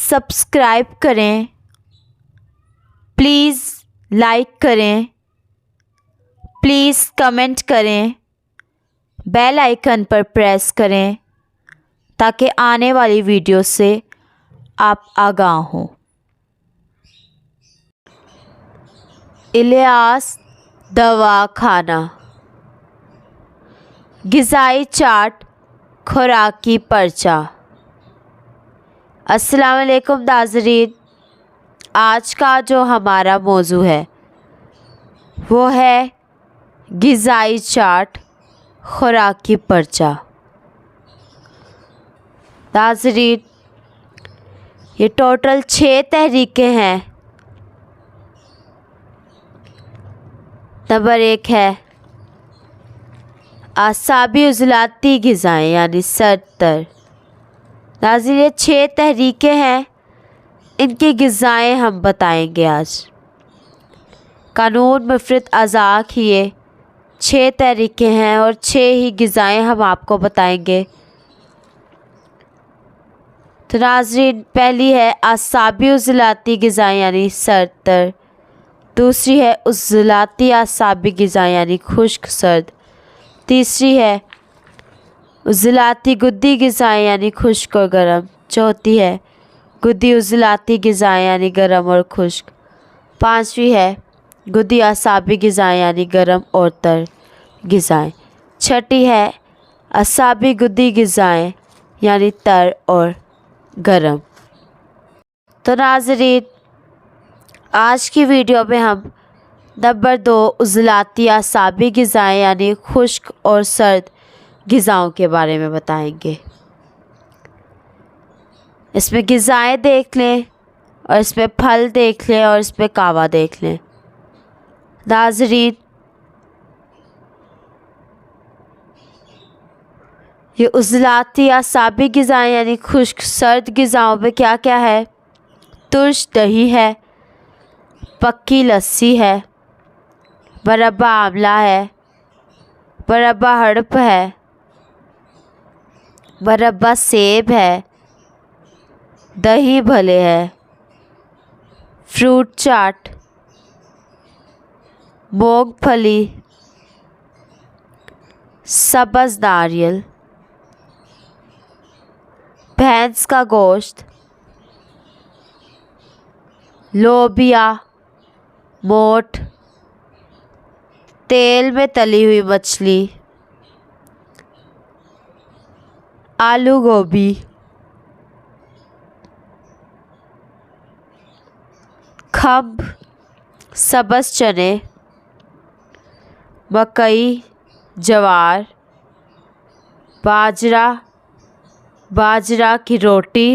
Subscribe کریں، please like کریں، please comment کریں، بیل آئیکن پر پریس کریں تاکہ آنے والی ویڈیو سے آپ آگاہ ہوں۔ الیاس دوا خانہ، غذائی چارٹ، خوراکی پرچہ۔ السلام علیکم ناظرین، آج کا جو ہمارا موضوع ہے وہ ہے غذائی چارٹ، خوراکی پرچہ۔ ناظرین، یہ ٹوٹل 6 تحریکیں ہیں۔ نمبر 1 ہے اعصابی عضلاتی غذائیں یعنی سرد۔ ناظرین، یہ 6 تحریکیں ہیں، ان کی غذائیں ہم بتائیں گے آج۔ قانون مفرد اعضاء کی یہ 6 تحریکیں ہیں اور 6 ہی غذائیں ہم آپ کو بتائیں گے۔ تو ناظرین، پہلی ہے اعصابی عضلاتی غذائیں یعنی سرد۔ دوسری ہے عضلاتی اعصابی غذائیں یعنی خشک سرد۔ تیسری ہے عضلاتی گدی غذائیں یعنی خشک اور گرم۔ چوتھی ہے گدی عضلاتی غذائیں یعنی گرم اور خشک۔ 5ویں ہے گدی اعصابی غذائیں یعنی گرم اور تر غذائیں۔ 6ٹھی ہے اعصابی گدی غذائیں یعنی تر اور گرم۔ تو ناظرین، آج کی ویڈیو میں ہم نمبر 2 عضلاتی اعصابی غذائیں یعنی خشک اور سرد غذاؤں کے بارے میں بتائیں گے۔ اس میں غذائیں دیکھ لیں اور اس میں پھل دیکھ لیں اور اس میں کہوہ دیکھ لیں۔ ناظرین، یہ عضلاتی اعصابی غذائیں یعنی خشک سرد غذاؤں میں کیا کیا ہے؟ ترش دہی ہے، پکی لسی ہے، مربع آملہ ہے، مربع ہڑپ ہے، مربع سیب ہے، دہی بھلے ہے، فروٹ چاٹ، مونگ پھلی، سبز ناریل، بھینس کا گوشت، لوبیا، موٹ، تیل میں تلی ہوئی مچھلی، آلو گوبھی، کھمب، سبز چنے، مکئی، جوار، باجرہ کی روٹی،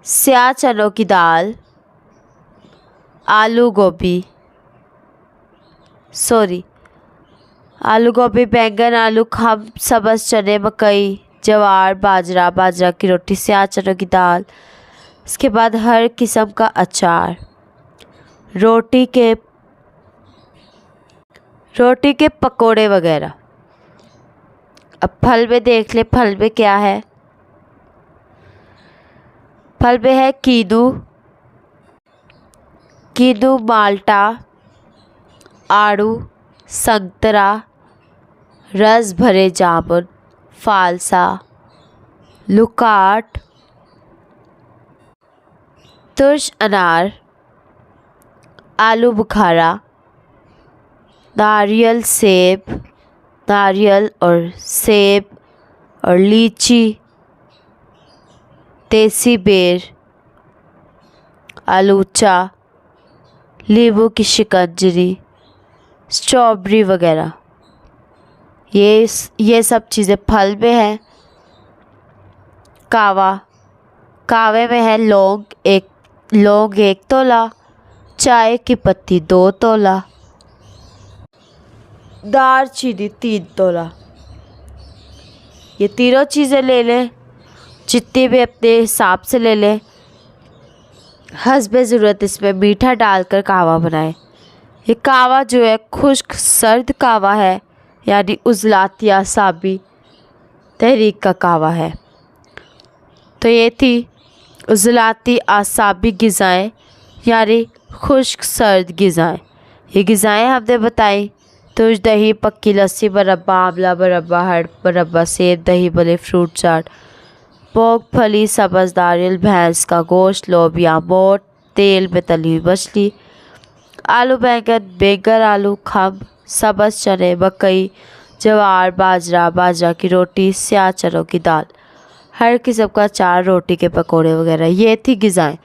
سیاہ چنوں کی دال، آلو گوبھی، بینگن، آلو، کھمب، سبز چنے، مکئی، جوار، باجرہ کی روٹی، سیاہ چنوں کی دال، اس کے بعد ہر قسم کا اچار، روٹی کے پکوڑے وغیرہ۔ اب پھل میں دیکھ لیں، پھل میں کیا ہے؟ پھل میں ہے کینو، مالٹا، آڑو، سنترا، رس بھرے جامن، فالسا، لوکاٹ، ترش انار، آلو بخارا، ناریل سیب اور لیچی، دیسی بیر، آلوچا، لیموں کی شکنجری، اسٹرابری وغیرہ، یہ سب چیزیں پھل میں ہیں۔ کہوے میں ہے لونگ 1 تولہ، چائے کی پتی 2 تولہ، دار چینی 3 تولہ۔ یہ تینوں چیزیں لے لیں، جتنی بھی اپنے حساب سے لے لیں۔ حسب ضرورت اس میں میٹھا ڈال کر کہوہ بنائیں۔ یہ کہوہ جو ہے خشک سرد کہوہ ہے، یعنی عضلاتی اعصابی تحریک کا کہوہ ہے۔ تو یہ تھی عضلاتی اعصابی غذائیں یعنی خشک سرد غذائیں. یہ غذائیں ہم نے بتائیں ترش دہی، پکی لسی، مربا، آملہ مربا، ہڑ مربا، سیب، دہی بھلے، فروٹ چاٹ، مونگ پھلی، سبز ناریل، بھینس کا گوشت، لوبیا، موٹ، تیل میں تلی ہوئی مچھلی، آلو بیگن آلو، کھمب، سبز چنے، مکئی، جوار، باجرہ کی روٹی، سیاہ چنوں کی دال، ہر قسم کا اچار، روٹی کے پکوڑے وغیرہ. یہ تھی غذائیں.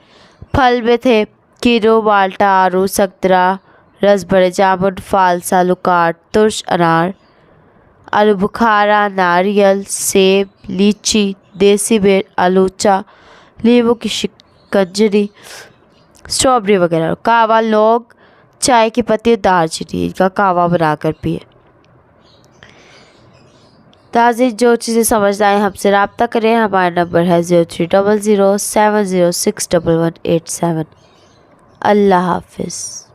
پھل میں تھے کینو، مالٹا، آڑو، سنترا، رس بھرے جامن، فالسا، لکاٹ، ترش انار، آلو بخارا، ناریل، سیب، لیچی، دیسی بیل، آلوچا، لیموں کی شکنجی، اسٹرابری وغیرہ. کہوہ، لونگ، چائے کی پتی، دار چینی، ان کا کہوہ بنا کر پیے. ناظرین جو چیزیں سمجھ آئیں ہم سے رابطہ کریں. ہمارا نمبر ہے 030070611187. اللہ حافظ.